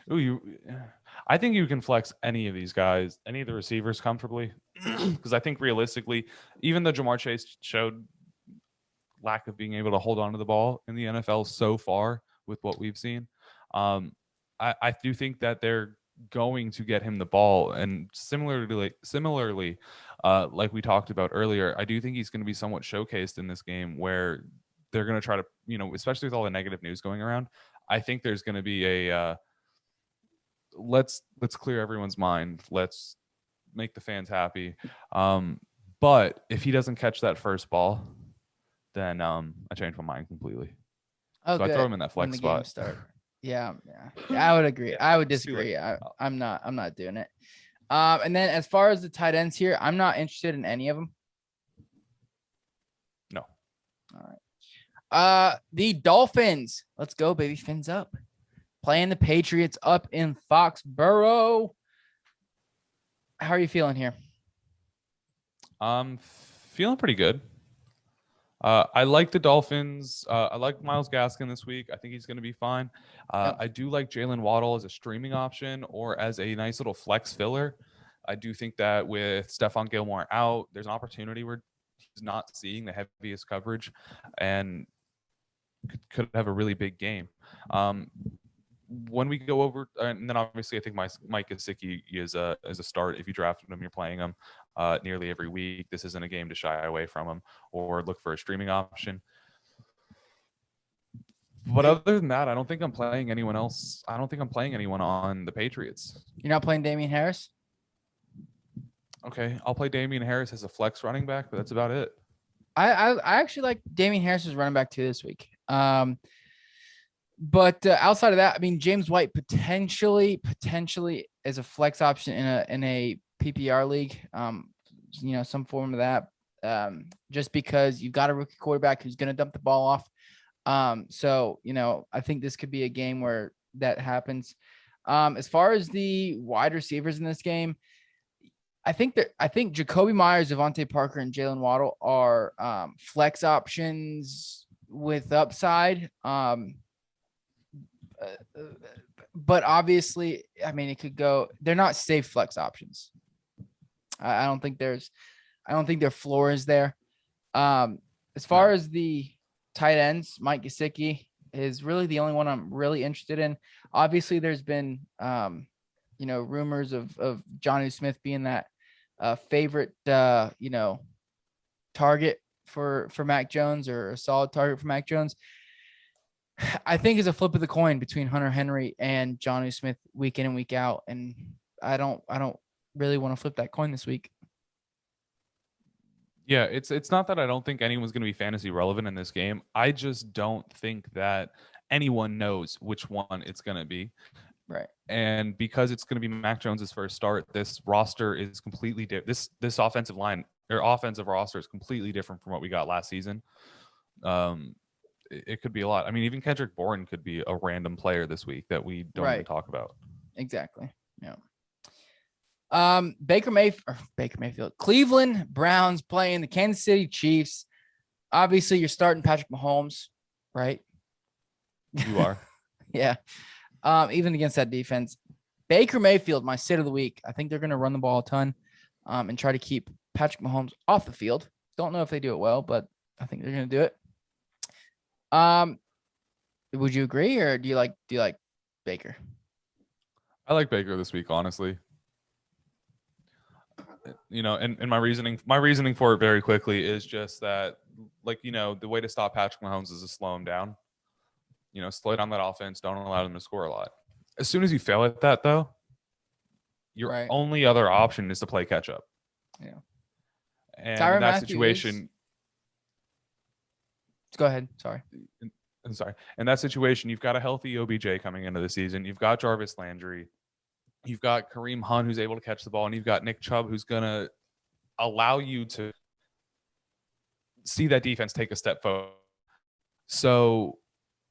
Yeah. I think you can flex any of these guys, any of the receivers comfortably, because I think realistically, even though Jamar Chase showed lack of being able to hold on to the ball in the NFL so far with what we've seen, I do think that they're going to get him the ball. And similarly, like we talked about earlier, I do think he's going to be somewhat showcased in this game where they're going to try to, especially with all the negative news going around, I think there's going to be a let's clear everyone's mind. Let's make the fans happy. But if he doesn't catch that first ball, then I change my mind completely. Oh, so I throw him in that flex spot. Yeah. I would agree. I would disagree. I'm not doing it. And then as far as the tight ends here, I'm not interested in any of them. No. The Dolphins. Let's go, baby. Fins up. Playing the Patriots up in Foxborough. How are you feeling here? I'm feeling pretty good. I like the Dolphins. I like Myles Gaskin this week. I think he's going to be fine. Yep. I do like Jalen Waddle as a streaming option or as a nice little flex filler. I do think that with Stephon Gilmore out, there's an opportunity where he's not seeing the heaviest coverage and could have a really big game. When we go over, and then obviously I think Mike Gesicki is a start. If you drafted him, you're playing him nearly every week. This isn't a game to shy away from him or look for a streaming option. But other than that, I don't think I'm playing anyone else. I don't think I'm playing anyone on the Patriots. You're not playing Damian Harris? Okay, I'll play Damian Harris as a flex running back, but that's about it. I actually like Damian Harris as running back too this week. But outside of that, I mean, James White potentially as a flex option in a PPR league, some form of that, just because you've got a rookie quarterback who's going to dump the ball off. So, I think this could be a game where that happens. As far as the wide receivers in this game, I think Jacoby Myers, Devontae Parker, and Jalen Waddle are flex options with upside. But obviously, I mean, it could go. They're not safe flex options. I don't think their floor is there. As far as the tight ends, Mike Gesicki is really the only one I'm really interested in. Obviously, there's been rumors of Jonnu Smith being that favorite target for Mac Jones, or a solid target for Mac Jones. I think it's a flip of the coin between Hunter Henry and Jonnu Smith week in and week out, and I don't really want to flip that coin this week. Yeah, it's not that I don't think anyone's going to be fantasy relevant in this game. I just don't think that anyone knows which one it's going to be. Right. And because it's going to be Mac Jones's first start, this roster is completely different. This offensive line or offensive roster is completely different from what we got last season. It could be a lot. I mean, even Kendrick Bourne could be a random player this week that we don't even talk about. Exactly. Yeah. Baker Mayfield, Cleveland Browns playing the Kansas City Chiefs. Obviously, you're starting Patrick Mahomes, right? You are. Yeah. Even against that defense. Baker Mayfield, my sit of the week. I think they're going to run the ball a ton and try to keep Patrick Mahomes off the field. Don't know if they do it well, but I think they're going to do it. Would you agree, or do you like Baker? I like Baker this week, honestly. And my reasoning for it very quickly is just that, the way to stop Patrick Mahomes is to slow him down. Slow down that offense. Don't allow them to score a lot. As soon as you fail at that, though, your only other option is to play catch up. Yeah. And in that situation. Go ahead. Sorry. I'm sorry. In that situation, you've got a healthy OBJ coming into the season. You've got Jarvis Landry. You've got Kareem Hunt, who's able to catch the ball, and you've got Nick Chubb, who's going to allow you to see that defense take a step forward. So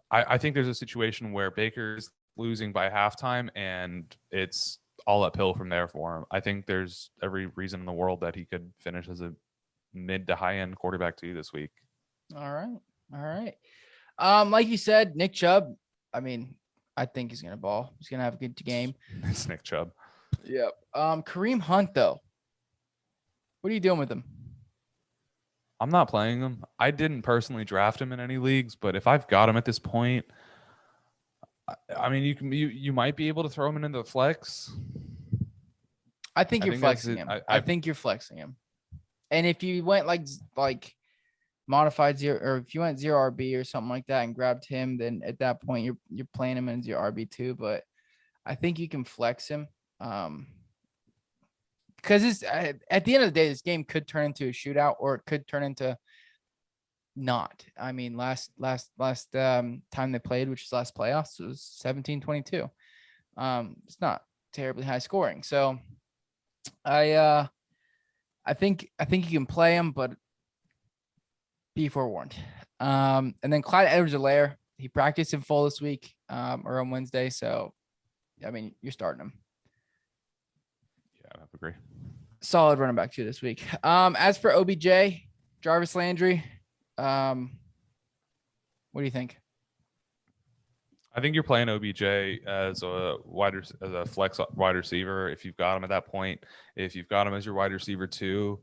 I think there's a situation where Baker's losing by halftime, and it's all uphill from there for him. I think there's every reason in the world that he could finish as a mid to high-end quarterback too this week. All right. Like you said, Nick Chubb, I mean, I think he's going to ball. He's going to have a good game. It's Nick Chubb. Yep. Kareem Hunt, though. What are you doing with him? I'm not playing him. I didn't personally draft him in any leagues, but if I've got him at this point, I mean, you might be able to throw him into the flex. I think you're flexing him. I think you're flexing him. And if you went like modified zero, or if you went 0 RB or something like that and grabbed him, then at that point you're playing him in 0 RB2. But I think you can flex him because it's at the end of the day, this game could turn into a shootout, or it could turn into not. I mean, last time they played, which was last playoffs, it was 17-22. It's not terribly high scoring, so I think you can play him, but be forewarned. And then Clyde Edwards-Helaire, he practiced in full this week or on Wednesday. So, I mean, you're starting him. Yeah, I agree. Solid running back too this week. As for OBJ, Jarvis Landry, what do you think? I think you're playing OBJ as a flex wide receiver if you've got him at that point. If you've got him as your wide receiver too,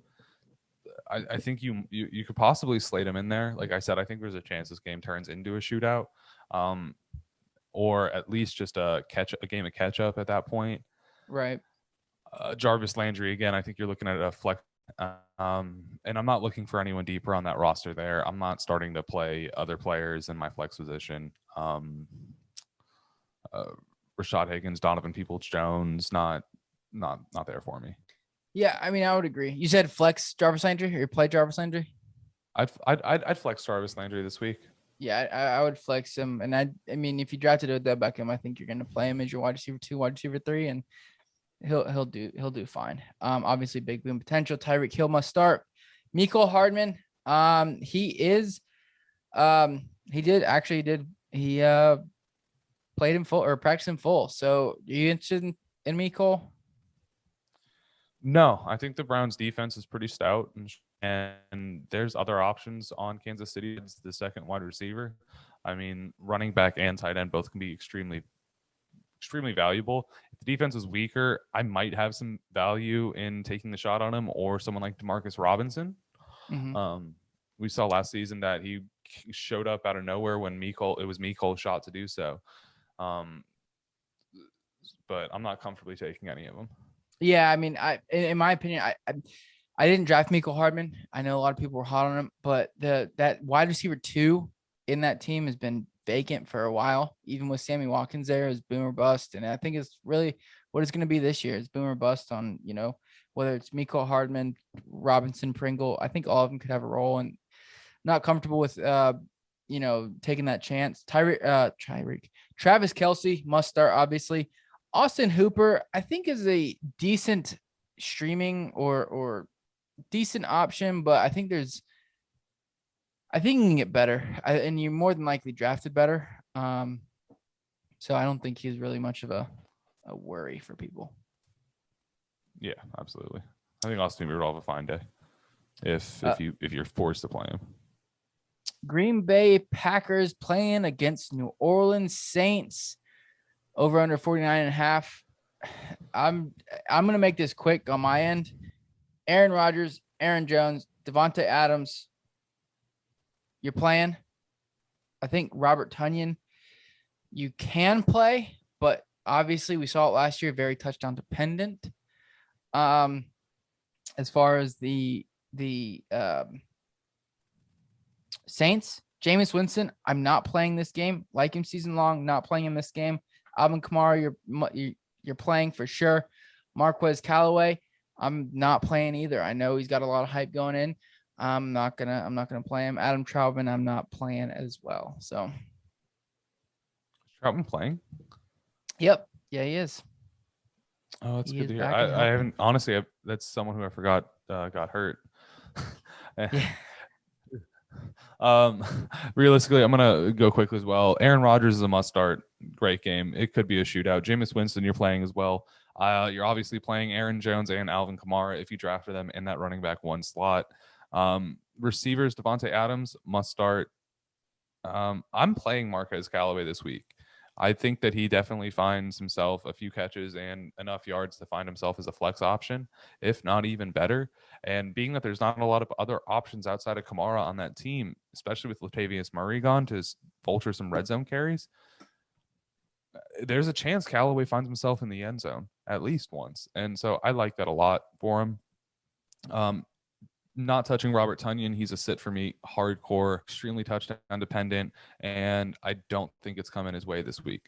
I think you could possibly slate him in there. Like I said, I think there's a chance this game turns into a shootout, or at least just a game of catch up at that point. Right. Jarvis Landry again. I think you're looking at a flex, and I'm not looking for anyone deeper on that roster there. I'm not starting to play other players in my flex position. Rashad Higgins, Donovan Peoples-Jones, not there for me. Yeah, I mean, I would agree. You said flex Jarvis Landry, or you play Jarvis Landry? I'd flex Jarvis Landry this week. Yeah, I would flex him, and I mean, if you drafted Odell Beckham, I think you're going to play him as your wide receiver 2, wide receiver 3, and he'll do fine. Obviously, big boom potential. Tyreek Hill must start. Mecole Hardman, he played in full or practiced in full. So, are you interested in Mecole? No, I think the Browns defense is pretty stout, and there's other options on Kansas City as the second wide receiver. I mean, running back and tight end both can be extremely valuable. If the defense is weaker, I might have some value in taking the shot on him, or someone like Demarcus Robinson. Mm-hmm. We saw last season that he showed up out of nowhere when it was Mecole's shot to do so. But I'm not comfortably taking any of them. Yeah, I mean, in my opinion, I didn't draft Mecole Hardman. I know a lot of people were hot on him, but that wide receiver 2 in that team has been vacant for a while. Even with Sammy Watkins there, is boom or bust, and I think it's really what it's going to be this year. It's boom or bust on whether it's Mecole Hardman, Robinson, Pringle. I think all of them could have a role, and not comfortable with taking that chance. Travis Kelce must start, obviously. Austin Hooper, I think, is a decent streaming or decent option, but I think you can get better, and you're more than likely drafted better. So I don't think he's really much of a worry for people. Yeah, absolutely. I think Austin Hooper will have a fine day if you're forced to play him. Green Bay Packers playing against New Orleans Saints. Over under 49.5. I'm going to make this quick on my end. Aaron Rodgers, Aaron Jones, Davante Adams. You're playing. I think Robert Tonyan, you can play, but obviously we saw it last year, very touchdown dependent. As far as the Saints, Jameis Winston, I'm not playing this game. Like him season long, not playing in this game. Alvin Kamara, you're playing for sure. Marquez Callaway, I'm not playing either. I know he's got a lot of hype going in. I'm not gonna play him. Adam Troutman, I'm not playing as well. So, Troutman playing? Yep, yeah, he is. Oh, that's good to hear. I haven't honestly. That's someone who I forgot got hurt. Yeah. Realistically, I'm gonna go quickly as well. Aaron Rodgers is a must start. Great game. It could be a shootout. Jameis Winston, you're playing as well. You're obviously playing Aaron Jones and Alvin Kamara if you drafted them in that running back 1 slot. Receivers, Davante Adams must start. I'm playing Marquez Callaway this week. I think that he definitely finds himself a few catches and enough yards to find himself as a flex option, if not even better. And being that there's not a lot of other options outside of Kamara on that team, especially with Latavius Murray gone to vulture some red zone carries, there's a chance Callaway finds himself in the end zone at least once. And so I like that a lot for him. Not touching Robert Tonyan. He's a sit for me, hardcore, extremely touchdown dependent, and I don't think it's coming his way this week.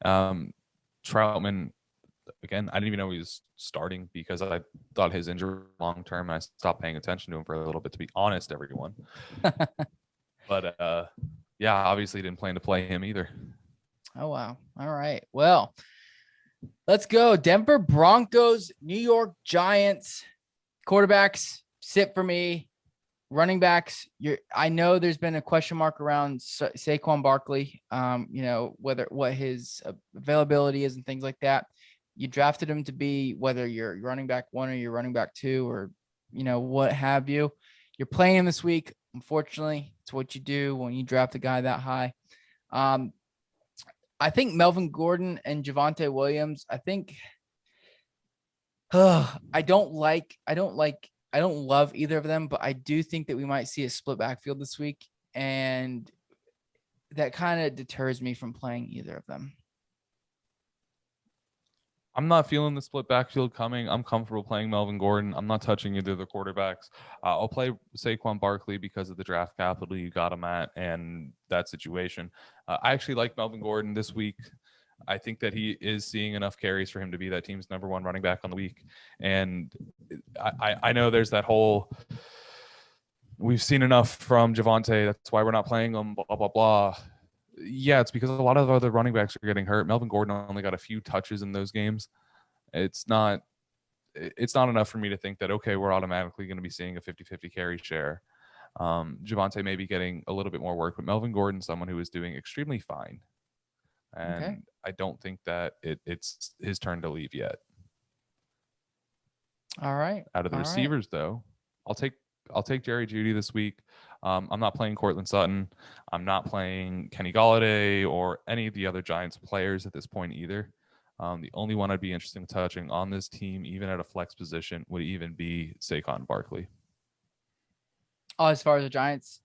Troutman, again, I didn't even know he was starting because I thought his injury long term. I stopped paying attention to him for a little bit, to be honest, everyone. But yeah, obviously didn't plan to play him either. Oh, wow. All right. Well, let's go. Denver Broncos, New York Giants, quarterbacks. Sit for me. running backs, I know there's been a question mark around Saquon Barkley, what his availability is and things like that. You drafted him to be whether you're running back 1 or you're running back 2 or, what have you. You're playing him this week. Unfortunately, it's what you do when you draft a guy that high. I think Melvin Gordon and Javonte Williams, I don't love either of them, but I do think that we might see a split backfield this week, and that kind of deters me from playing either of them. I'm not feeling the split backfield coming. I'm comfortable playing Melvin Gordon. I'm not touching either of the quarterbacks. I'll play Saquon Barkley because of the draft capital you got him at and that situation. I actually like Melvin Gordon this week. I think that he is seeing enough carries for him to be that team's number 1 running back on the week. And I know there's that whole, we've seen enough from Javonte. That's why we're not playing him, blah, blah, blah. Yeah, it's because a lot of other running backs are getting hurt. Melvin Gordon only got a few touches in those games. It's not enough for me to think that, okay, we're automatically going to be seeing a 50-50 carry share. Javonte may be getting a little bit more work, but Melvin Gordon, someone who is doing extremely fine. And okay. I don't think that it's his turn to leave yet. All right. Out of the receivers, though, I'll take Jerry Jeudy this week. I'm not playing Courtland Sutton. I'm not playing Kenny Golladay or any of the other Giants players at this point either. The only one I'd be interested in touching on this team, even at a flex position, would even be Saquon Barkley. Oh, as far as the Giants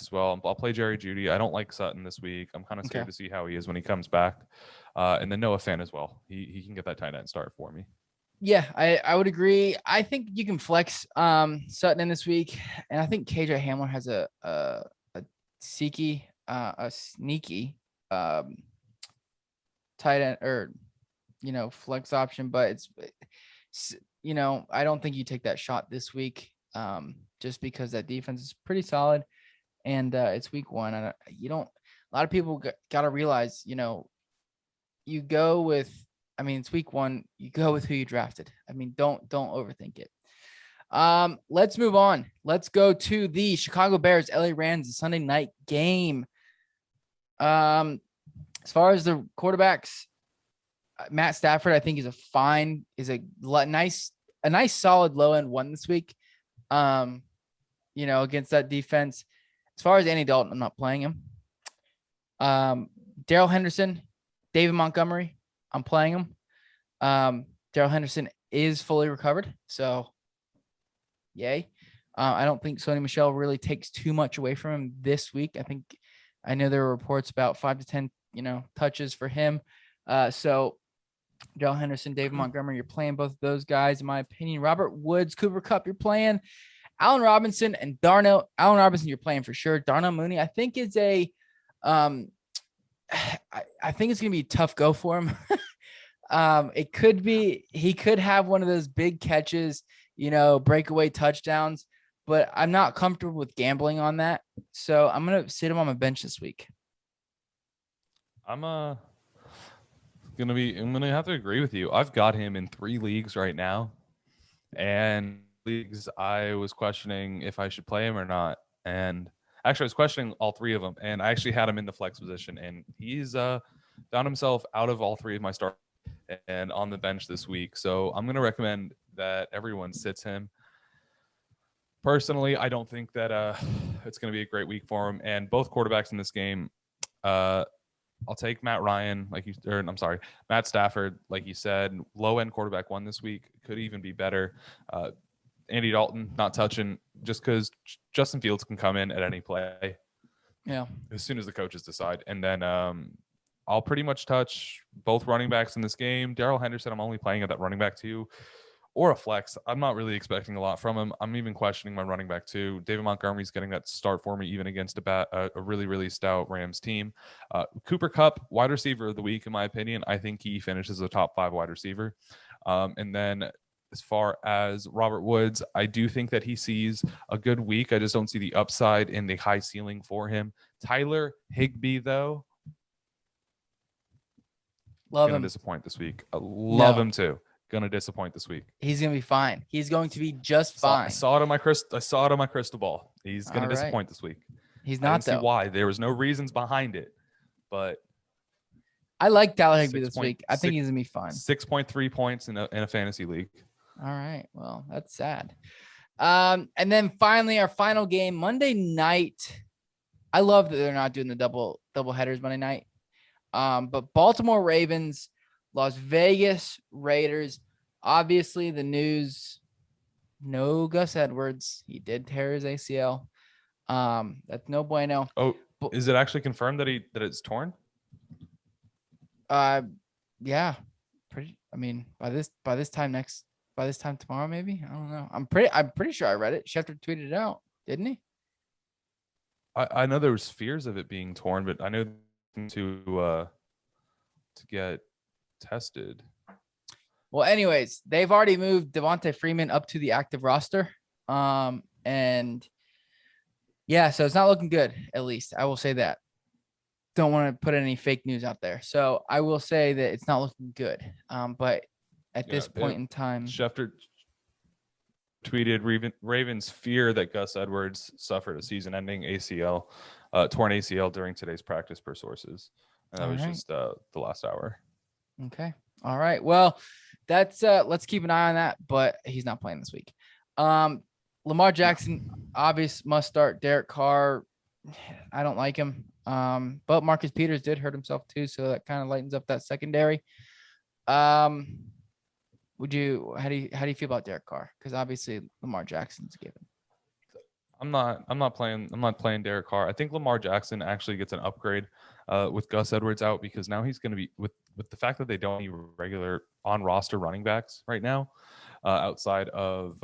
as well. I'll play Jerry Jeudy. I don't like Sutton this week. I'm kind of scared to see how he is when he comes back. And then Noah Fant as well. He can get that tight end start for me. Yeah, I would agree. I think you can flex Sutton in this week, and I think KJ Hamler has a sneaky tight end or flex option, but it's I don't think you take that shot this week just because that defense is pretty solid, and it's week 1. A lot of people got to realize you go with. It's week 1. You go with who you drafted. Don't overthink it. Let's move on. Let's go to the Chicago Bears, LA Rams, the Sunday night game. As far as the quarterbacks, Matt Stafford, I think is a nice solid low end 1 this week. Against that defense. As far as Andy Dalton, I'm not playing him. Daryl Henderson, David Montgomery, I'm playing him. Darrell Henderson is fully recovered, so yay. I don't think Sony Michel really takes too much away from him this week. I know there were reports about 5 to 10, touches for him. So Darrell Henderson, David Montgomery, you're playing both of those guys, in my opinion. Robert Woods, Cooper Kupp, you're playing. Allen Robinson and Darnell. Allen Robinson, you're playing for sure. Darnell Mooney, I think is I think it's gonna be a tough go for him. It could be he could have one of those big catches, breakaway touchdowns, but I'm not comfortable with gambling on that. So I'm gonna sit him on my bench this week. I'm gonna have to agree with you. I've got him in 3 leagues right now, and leagues I was questioning if I should play him or not, and actually I was questioning all 3 of them, and I actually had him in the flex position, and he's found himself out of all 3 of my start and on the bench this week. So I'm going to recommend that everyone sits him. Personally, I don't think that it's going to be a great week for him. And both quarterbacks in this game, I'll take Matt Stafford, like you said, low end quarterback 1 this week, could even be better. Andy Dalton, not touching, just because Justin Fields can come in at any play. Yeah. As soon as the coaches decide. And then I'll pretty much touch both running backs in this game. Darrell Henderson, I'm only playing at that running back 2 or a flex. I'm not really expecting a lot from him. I'm even questioning my running back 2. David Montgomery's getting that start for me, even against a really, really stout Rams team. Cooper Kupp, wide receiver of the week, in my opinion. I think he finishes a top 5 wide receiver. And then as far as Robert Woods, I do think that he sees a good week. I just don't see the upside in the high ceiling for him. Tyler Higbee, though, love him. Disappoint this week. Love him too. gonna disappoint this week. He's gonna be fine. He's going to be just fine. I saw it on my crystal ball. He's gonna disappoint this week. He's I not didn't see though. why. There was no reasons behind it, but I like Tyler Higbee this week. I think he's gonna be fine. 6.3 points in a fantasy league. All right. Well, that's sad. And then finally, our final game, Monday night. I love that they're not doing the double headers Monday night. But Baltimore Ravens, Las Vegas Raiders. Obviously, the news. No Gus Edwards. He did tear his ACL. That's no bueno. Oh, is it actually confirmed that it's torn? Yeah. I mean, by this time tomorrow, maybe. I don't know. I'm pretty sure I read it. Schefter tweeted it out, didn't he? I know there was fears of it being torn, but I know to get tested. Well, anyways, they've already moved Devonte Freeman up to the active roster. And yeah, so it's not looking good, at least. I will say that. Don't want to put any fake news out there. So I will say that it's not looking good. But at this point in time, Schefter tweeted Ravens fear that Gus Edwards suffered a season-ending torn ACL during today's practice per sources. And that was just the last hour. Okay. All right. Well, that's let's keep an eye on that, but he's not playing this week. Lamar Jackson, obvious must start. Derek Carr, I don't like him. But Marcus Peters did hurt himself too, so that kind of lightens up that secondary. How do you feel about Derek Carr? Because obviously Lamar Jackson's a given. I'm not playing Derek Carr. I think Lamar Jackson actually gets an upgrade with Gus Edwards out, because now he's going to be with the fact that they don't need regular on roster running backs right now, outside of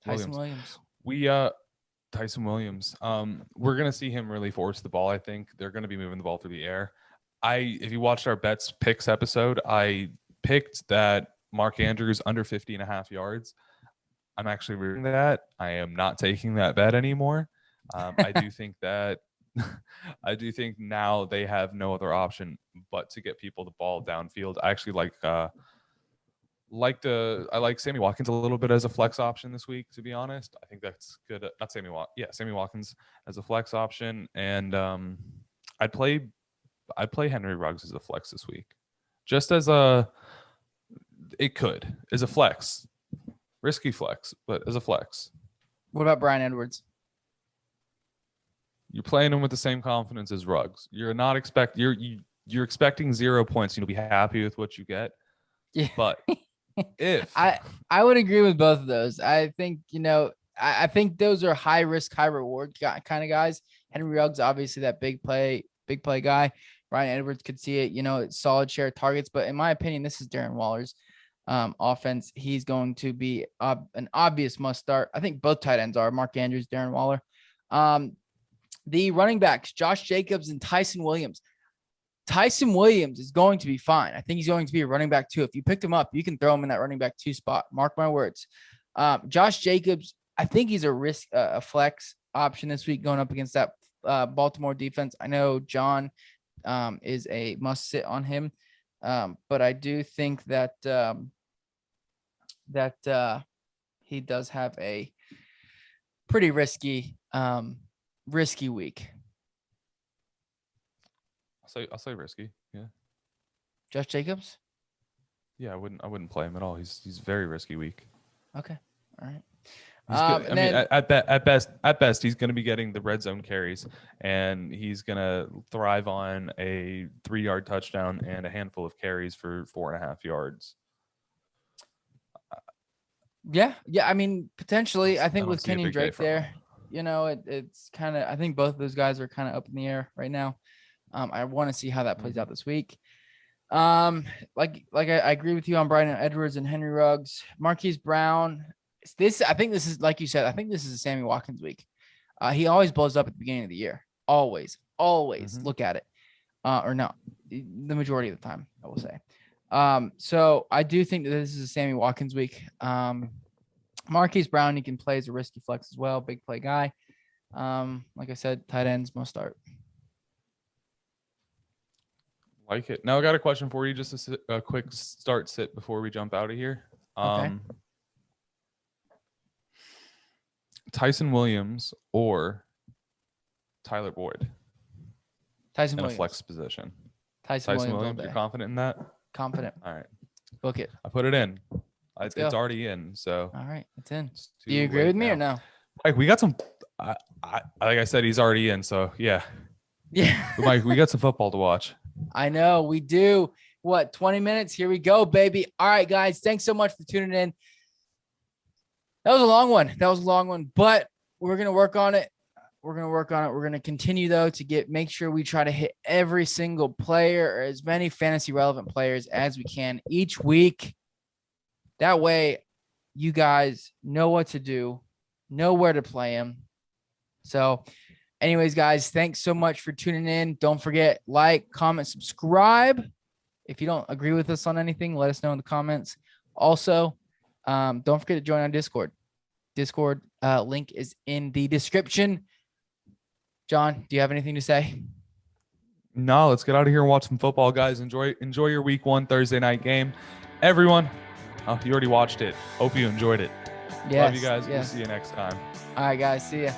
Tyson Williams. Tyson Williams. We're going to see him really force the ball. I think they're going to be moving the ball through the air. If you watched our bets picks episode, I picked that Mark Andrews under 50.5 yards. I'm actually reading that. I am not taking that bet anymore. I do think now they have no other option but to get people the ball downfield. I actually I like Sammy Watkins a little bit as a flex option this week, to be honest. I think that's good. Not Sammy Watkins. Yeah, Sammy Watkins as a flex option. And I'd play Henry Ruggs as a flex this week. Just as a flex. Risky flex, but as a flex. What about Bryan Edwards? You're playing him with the same confidence as Ruggs. You're expecting 0 points. You'll be happy with what you get. Yeah. But if I would agree with both of those. I think, I think those are high risk, high reward kind of guys. Henry Ruggs, obviously that big play guy. Bryan Edwards could see it, it's solid share of targets. But in my opinion, this is Darren Waller's offense. He's going to be an obvious must start. I think both tight ends are Mark Andrews, Darren Waller. The running backs, Josh Jacobs and Tyson Williams. Tyson Williams is going to be fine. I think he's going to be a running back too. If you picked him up, you can throw him in that running back 2 spot. Mark my words. Josh Jacobs, I think he's a flex option this week going up against that Baltimore defense. I know John is a must sit on him. But I do think that he does have a pretty risky week. I'll say risky. Yeah. Josh Jacobs? Yeah, I wouldn't play him at all. He's very risky week. Okay. All right. At best, he's going to be getting the red zone carries, and he's going to thrive on a 3-yard touchdown and a handful of carries for 4.5 yards. Yeah. I mean, potentially. I think with Kenyon Drake there, it's kind of. I think both of those guys are kind of up in the air right now. I want to see how that plays out this week. I agree with you on Bryan Edwards and Henry Ruggs, Marquis Brown. I think this is, like you said, I think this is a Sammy Watkins week. He always blows up at the beginning of the year. Always look at it. Or no, the majority of the time, I will say. So I do think that this is a Sammy Watkins week. Marquise Brown, he can play as a risky flex as well. Big play guy. Like I said, tight ends must start. Like it. Now I got a question for you. Just a quick start sit before we jump out of here. Okay. Tyson Williams or Tyler Boyd Tyson in Williams. a flex position. Tyson Williams, all day. you're confident in that? Confident. All right. Book it. I put it in. It's go. already in. So. All right. It's in. It's Do you too agree late with me or now. no? Like we got some. Like I said, he's already in. So yeah. Yeah. We got some football to watch. I know we do. What, 20 minutes? Here we go, baby. All right, guys. Thanks so much for tuning in. That was a long one. But we're going to work on it. We're going to continue, though, to make sure we try to hit every single player or as many fantasy relevant players as we can each week. That way, you guys know what to do, know where to play them. So, anyways, guys, thanks so much for tuning in. Don't forget, like, comment, subscribe. If you don't agree with us on anything, let us know in the comments. Also, don't forget to join our Discord. Discord link is in the description. John, do you have anything to say? No, let's get out of here and watch some football, guys. Enjoy your week 1 Thursday night game. Everyone, you already watched it. Hope you enjoyed it. Yes, Love you guys. yes. We'll see you next time. All right, guys. See ya.